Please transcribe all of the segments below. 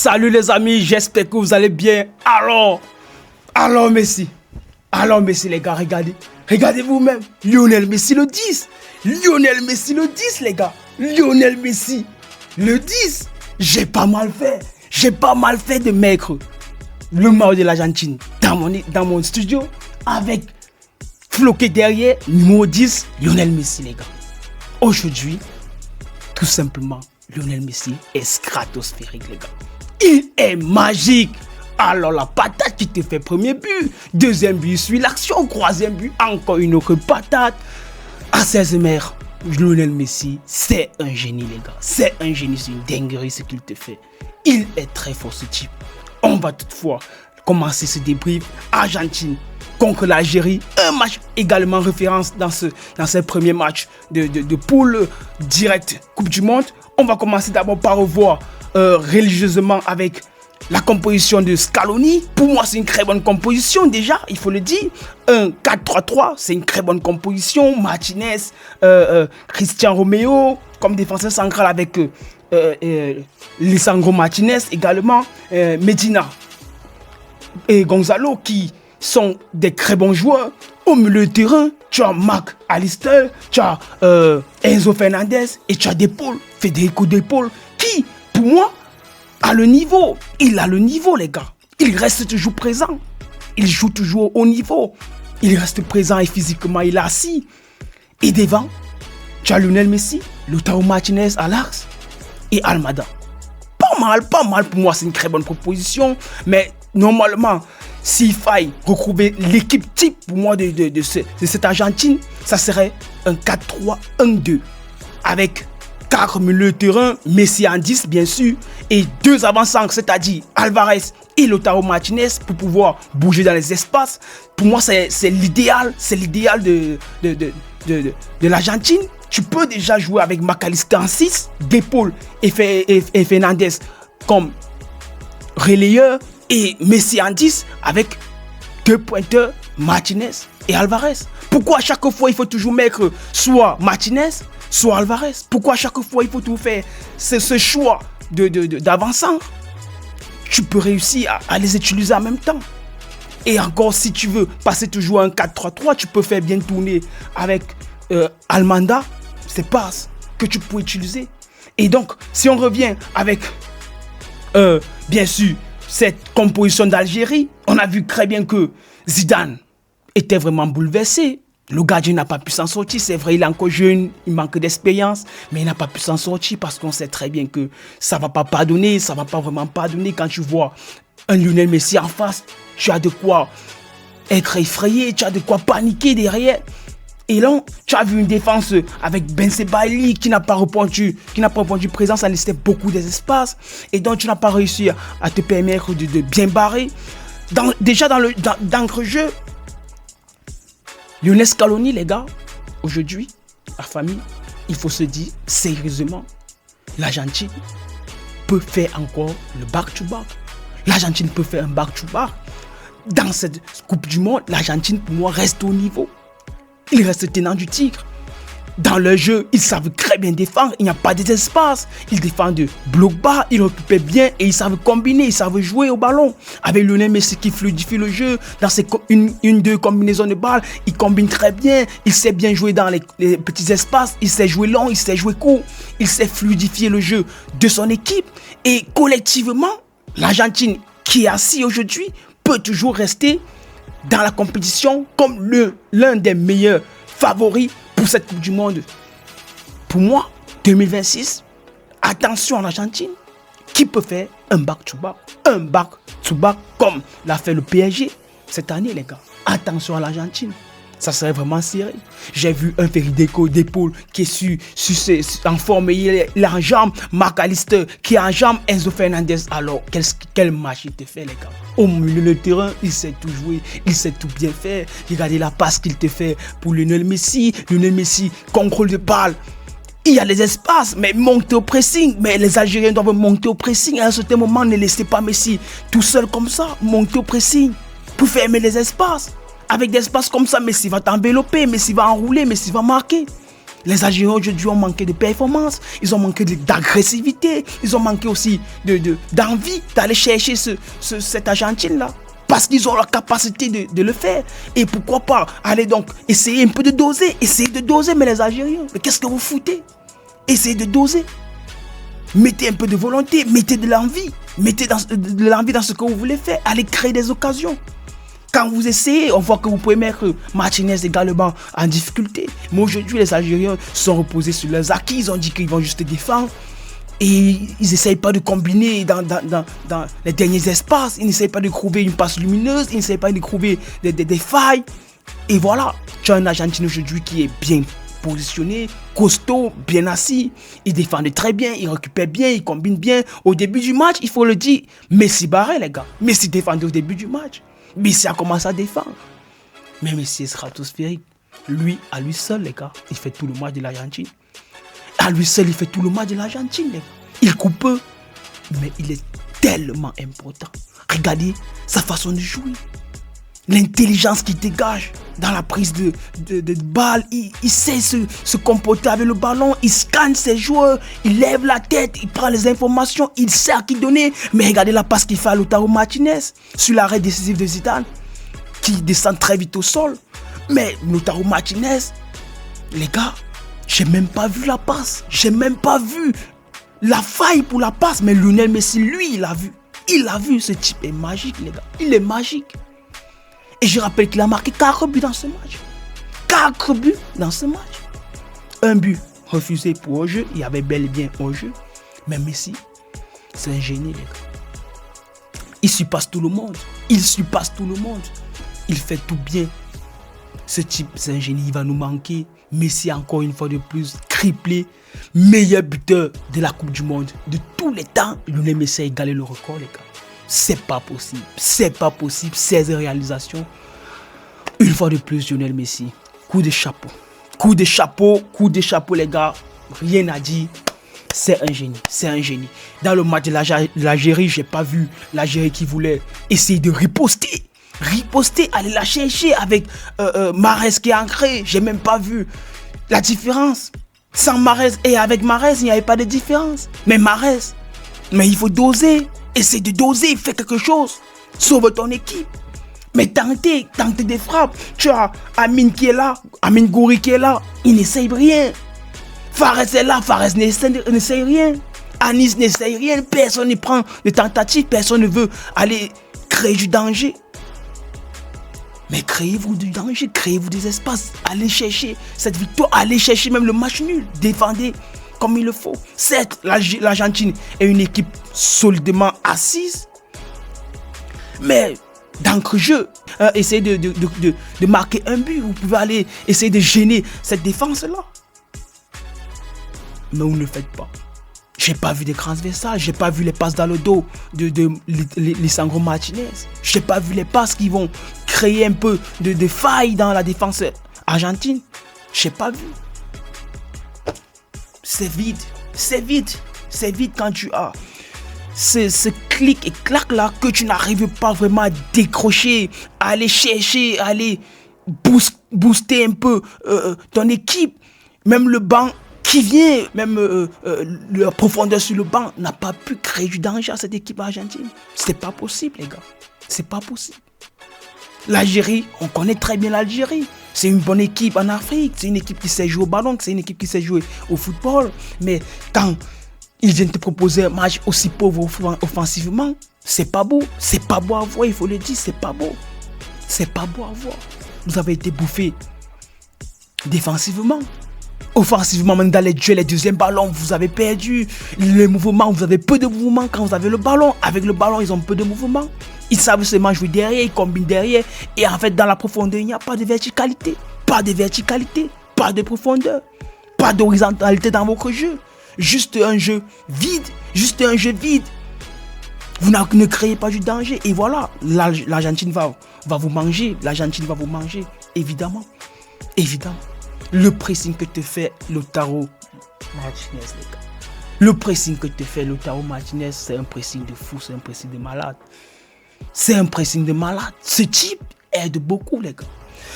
Salut les amis, j'espère que vous allez bien. Alors Messi. Alors Messi les gars, regardez. Regardez vous-même. Lionel Messi le 10. Lionel Messi le 10 les gars. Lionel Messi le 10. J'ai pas mal fait de mettre le maillot de l'Argentine dans mon studio avec floqué derrière numéro 10 Lionel Messi les gars. Aujourd'hui, tout simplement, Lionel Messi est stratosphérique les gars. Il est magique. Alors la patate qui te fait premier but, deuxième but suit l'action, troisième but, encore une autre patate. À 16 mètres, Lionel Messi, c'est un génie les gars. C'est un génie, c'est une dinguerie ce qu'il te fait. Il est très fort ce type. On va toutefois commencer ce débrief. Argentine contre l'Algérie. Un match également référence dans ce premier match de poule direct Coupe du Monde. On va commencer d'abord par revoir religieusement avec la composition de Scaloni. Pour moi, c'est une très bonne composition déjà, il faut le dire. Un 4-3-3, c'est une très bonne composition. Martinez, Christian Romero comme défenseur central avec Lisandro Martinez également. Medina et Gonzalo qui sont des très bons joueurs. Au milieu de terrain, tu as Mac Allister, tu as Enzo Fernandez et tu as Federico De Paul qui, pour moi, a le niveau. Il a le niveau, les gars. Il reste toujours présent. Il joue toujours au haut niveau. Il reste présent et physiquement, il est assis. Et devant, tu as Lionel Messi, Lautaro Martinez à l'axe et Almada. Pas mal pour moi, c'est une très bonne proposition. Mais normalement, s'il faille retrouver l'équipe type pour moi de cette Argentine, ça serait un 4-3-1-2 avec 4 milieux de terrain, Messi en 10 bien sûr, et 2 avant-centres, c'est-à-dire Alvarez et Lautaro Martinez pour pouvoir bouger dans les espaces. Pour moi, c'est l'idéal de l'Argentine. Tu peux déjà jouer avec Mac Allister en 6, De Paul et Fernandez comme relayeurs et Messi en 10 avec 2 pointeurs, Martinez et Alvarez. Pourquoi à chaque fois il faut toujours mettre soit Martinez, soit Alvarez? Pourquoi à chaque fois il faut tout faire ce choix d'avant-centre? Tu peux réussir à les utiliser en même temps. Et encore, si tu veux passer toujours un 4-3-3, tu peux faire bien tourner avec Almada, c'est passes que tu peux utiliser. Et donc, si on revient avec, bien sûr, cette composition d'Algérie, on a vu très bien que Zidane était vraiment bouleversé. Le gardien n'a pas pu s'en sortir. C'est vrai, il est encore jeune, il manque d'expérience, mais il n'a pas pu s'en sortir parce qu'on sait très bien que ça ne va pas pardonner, ça ne va pas vraiment pardonner. Quand tu vois un Lionel Messi en face, tu as de quoi être effrayé, tu as de quoi paniquer derrière. Et là, tu as vu une défense avec Ben Sebaili qui n'a pas répondu présent, ça laissait beaucoup d'espace. Et donc, tu n'as pas réussi à te permettre de bien barrer. Déjà dans le jeu, Lionel Scaloni, les gars, aujourd'hui, la famille, il faut se dire sérieusement, l'Argentine peut faire encore le back-to-back. L'Argentine peut faire un back-to-back. Dans cette Coupe du Monde, l'Argentine, pour moi, reste au niveau. Il reste tenant du titre. Dans le jeu, ils savent très bien défendre. Il n'y a pas d'espace. Ils défendent de bloc bas. Ils occupent bien et ils savent combiner. Ils savent jouer au ballon. Avec Lionel Messi qui fluidifie le jeu. Dans ces deux combinaisons de balles, il combine très bien. Il sait bien jouer dans les petits espaces. Il sait jouer long. Il sait jouer court. Il sait fluidifier le jeu de son équipe. Et collectivement, l'Argentine qui est assis aujourd'hui peut toujours rester dans la compétition comme l'un des meilleurs favoris pour cette Coupe du Monde. Pour moi, 2026, attention à l'Argentine qui peut faire un back-to-back. Un back-to-back comme l'a fait le PSG cette année, les gars. Attention à l'Argentine. Ça serait vraiment serré. J'ai vu un Federico De Paul qui est en forme, il est en jambe. Mac Allister qui est en jambe. Enzo Fernandez. Alors, quel match il te fait, les gars. Au milieu de terrain, il sait tout jouer. Il sait tout bien faire. Regardez la passe qu'il te fait pour Lionel Messi. Lionel Messi, contrôle de balle. Il y a les espaces, mais montez au pressing. Mais les Algériens doivent monter au pressing. À un certain moment, ne laissez pas Messi tout seul comme ça. Montez au pressing pour fermer les espaces. Avec des espaces comme ça, Messi va t'envelopper, Messi va enrouler, Messi va marquer. Les Algériens aujourd'hui ont manqué de performance, ils ont manqué d'agressivité, ils ont manqué aussi d'envie d'aller chercher cette Argentine-là. Parce qu'ils ont la capacité de le faire. Et pourquoi pas aller donc essayer un peu de doser. Essayez de doser, mais les Algériens, mais qu'est-ce que vous foutez? Essayez de doser. Mettez un peu de volonté, mettez de l'envie. Mettez de l'envie dans ce que vous voulez faire. Allez créer des occasions. Quand vous essayez, on voit que vous pouvez mettre Martinez également en difficulté. Mais aujourd'hui, les Algériens sont reposés sur leurs acquis. Ils ont dit qu'ils vont juste défendre. Et ils n'essayent pas de combiner dans les derniers espaces. Ils n'essayent pas de trouver une passe lumineuse. Ils n'essayent pas de trouver des failles. Et voilà, tu as un Argentine aujourd'hui qui est bien positionné, costaud, bien assis. Il défend très bien, il récupère bien, il combine bien. Au début du match, il faut le dire, Messi barré les gars. Messi défendait au début du match. Messi a commencé à défendre. Mais Messi est stratosphérique. Lui, à lui seul les gars, il fait tout le match de l'Argentine. À lui seul, il fait tout le match de l'Argentine. Il coupe peu, mais il est tellement important. Regardez sa façon de jouer. L'intelligence qu'il dégage dans la prise de balle. Il sait se comporter avec le ballon. Il scanne ses joueurs. Il lève la tête. Il prend les informations. Il sait à qui donner. Mais regardez la passe qu'il fait à Lautaro Martinez sur l'arrêt décisif de Zidane, qui descend très vite au sol. Mais Lautaro Martinez, les gars, j'ai même pas vu la passe. J'ai même pas vu la faille pour la passe. Mais Lionel Messi, lui, il l'a vu. Il l'a vu. Ce type est magique, les gars. Il est magique. Et je rappelle qu'il a marqué 4 buts dans ce match. 4 buts dans ce match. Un but refusé pour hors-jeu. Il y avait bel et bien hors-jeu. Mais Messi, c'est un génie, les gars. Il surpasse tout le monde. Il surpasse tout le monde. Il fait tout bien. Ce type, c'est un génie. Il va nous manquer. Messi, encore une fois de plus, triplé. Meilleur buteur de la Coupe du Monde. De tous les temps, Lionel Messi a égalé le record, les gars. C'est pas possible. C'est pas possible. 16 réalisations. Une fois de plus, Lionel Messi. Coup de chapeau. Coup de chapeau. Coup de chapeau, les gars. Rien à dire. C'est un génie. C'est un génie. Dans le match de l'Algérie, j'ai pas vu l'Algérie qui voulait essayer de riposter. Riposter, aller la chercher avec Mahrez qui est ancré. J'ai même pas vu la différence. Sans Mahrez et avec Mahrez, il n'y avait pas de différence. Mais Mahrez, mais il faut doser. Essaye de doser, fais quelque chose. Sauve ton équipe. Mais tentez des frappes. Tu as Amine qui est là, Amine Gouiri qui est là. Il n'essaye rien. Fares est là, Fares n'essaye rien. Anis n'essaye rien. Personne ne prend de tentatives. Personne ne veut aller créer du danger. Mais créez-vous du danger, créez-vous des espaces. Allez chercher cette victoire. Allez chercher même le match nul. Défendez comme il le faut. Certes, l'Argentine est une équipe solidement assise, mais d'entre-jeu, essayez de marquer un but. Vous pouvez aller essayer de gêner cette défense-là. Mais vous ne le faites pas. J'ai pas vu des transversales, j'ai pas vu les passes dans le dos de Lisandro Martinez. J'ai pas vu les passes qui vont créer un peu de failles dans la défense argentine. J'ai pas vu. C'est vide, c'est vide, c'est vide quand tu as ce clic et clac là que tu n'arrives pas vraiment à décrocher, à aller chercher, à aller booster un peu ton équipe. Même le banc qui vient, même la profondeur sur le banc n'a pas pu créer du danger à cette équipe argentine. C'est pas possible, les gars. C'est pas possible. L'Algérie, on connaît très bien l'Algérie. C'est une bonne équipe en Afrique. C'est une équipe qui sait jouer au ballon. C'est une équipe qui sait jouer au football. Mais quand ils viennent te proposer un match aussi pauvre offensivement, c'est pas beau. C'est pas beau à voir, il faut le dire. C'est pas beau. C'est pas beau à voir. Vous avez été bouffé défensivement. Offensivement, même dans les duels, les deuxièmes ballons, vous avez perdu. Les mouvements, vous avez peu de mouvements quand vous avez le ballon. Avec le ballon, ils ont peu de mouvements. Ils savent seulement jouer derrière, ils combinent derrière. Et en fait, dans la profondeur, il n'y a pas de verticalité. Pas de verticalité, pas de profondeur, pas d'horizontalité dans votre jeu. Juste un jeu vide, juste un jeu vide. Vous ne créez pas du danger. Et voilà, l'Argentine va vous manger. L'Argentine va vous manger, évidemment. Évidemment. Le pressing que te fait Lautaro Martinez, les gars. Le pressing que te fait Lautaro Martinez, c'est un pressing de fou, c'est un pressing de malade. C'est un pressing de malade. Ce type aide beaucoup, les gars.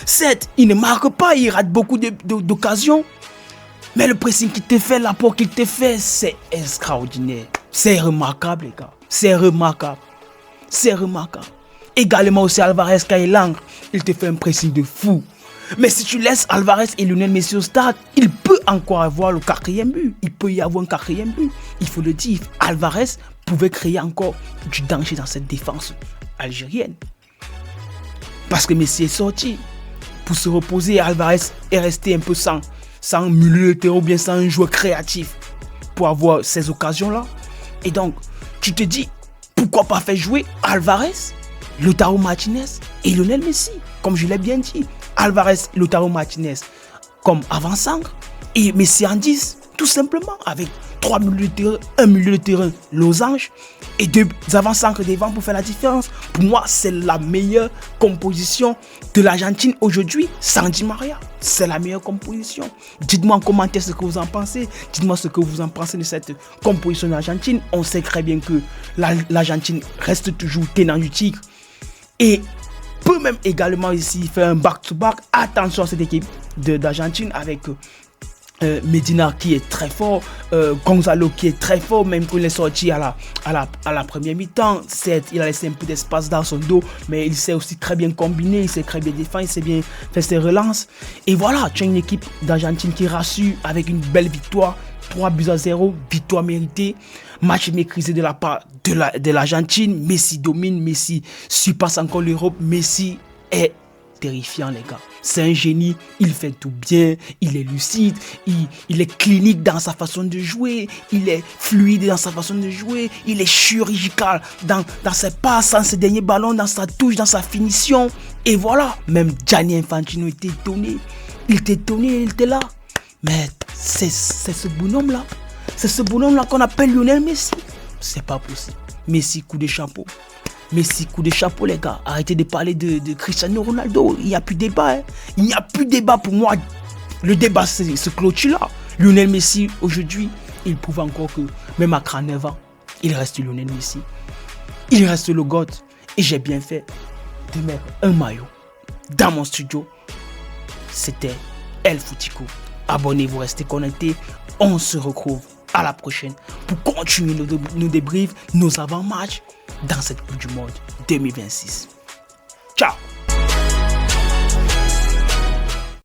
Certes, il ne marque pas, il rate beaucoup d'occasions. Mais le pressing qu'il te fait, l'apport qu'il te fait, c'est extraordinaire. C'est remarquable, les gars. C'est remarquable. C'est remarquable. Également aussi Alvarez quand il entre, il te fait un pressing de fou. Mais si tu laisses Alvarez et Lionel Messi au stade, il peut encore avoir le 4e but. Il peut y avoir un 4e but. Il faut le dire, Alvarez pouvait créer encore du danger dans cette défense algérienne. Parce que Messi est sorti. Pour se reposer, Alvarez est resté un peu sans milieu de terrain ou bien sans un joueur créatif pour avoir ces occasions-là. Et donc, tu te dis, pourquoi pas faire jouer Alvarez, Lautaro Martinez et Lionel Messi, comme je l'ai bien dit. Alvarez, Lautaro Martinez comme avant-centre et Messi en 10, tout simplement, avec 3 milieux de terrain, un milieu de terrain losange et 2 avant-centres devant pour faire la différence. Pour moi, c'est la meilleure composition de l'Argentine aujourd'hui sans Di Maria. C'est la meilleure composition. Dites-moi en commentaire ce que vous en pensez. Dites-moi ce que vous en pensez de cette composition de l'Argentine. On sait très bien que l'Argentine reste toujours tenant du titre et peut même également ici faire un back-to-back. Attention à cette équipe d'Argentine avec Medina qui est très fort, Gonzalo qui est très fort, même quand il est sorti à la première mi-temps. Certes, il a laissé un peu d'espace dans son dos, mais il sait aussi très bien combiner, il sait très bien défendre, il sait bien faire ses relances. Et voilà, tu as une équipe d'Argentine qui rassure avec une belle victoire, 3-0, victoire méritée, match maîtrisé de la part de l'Argentine. Messi domine, Messi surpasse encore l'Europe, Messi est terrifiant, les gars. C'est un génie, il fait tout bien, il est lucide, il est clinique dans sa façon de jouer, il est fluide dans sa façon de jouer, il est chirurgical dans ses passes, dans ses derniers ballons, dans sa touche, dans sa finition. Et voilà, même Gianni Infantino était étonné. Il était étonné, il était là. Mais c'est ce bonhomme-là. C'est ce bonhomme-là qu'on appelle Lionel Messi. C'est pas possible. Messi, coup de chapeau. Messi, coup de chapeau, les gars. Arrêtez de parler de Cristiano Ronaldo. Il n'y a plus de débat. Hein. Il n'y a plus de débat pour moi. Le débat, c'est ce clôture-là. Lionel Messi, aujourd'hui, il prouve encore que même à 39 ans, il reste Lionel Messi. Il reste le GOAT. Et j'ai bien fait de mettre un maillot dans mon studio. C'était El Foutico. Abonnez-vous, restez connectés. On se retrouve à la prochaine pour continuer nos débriefs, nos avant-matchs dans cette Coupe du Monde 2026.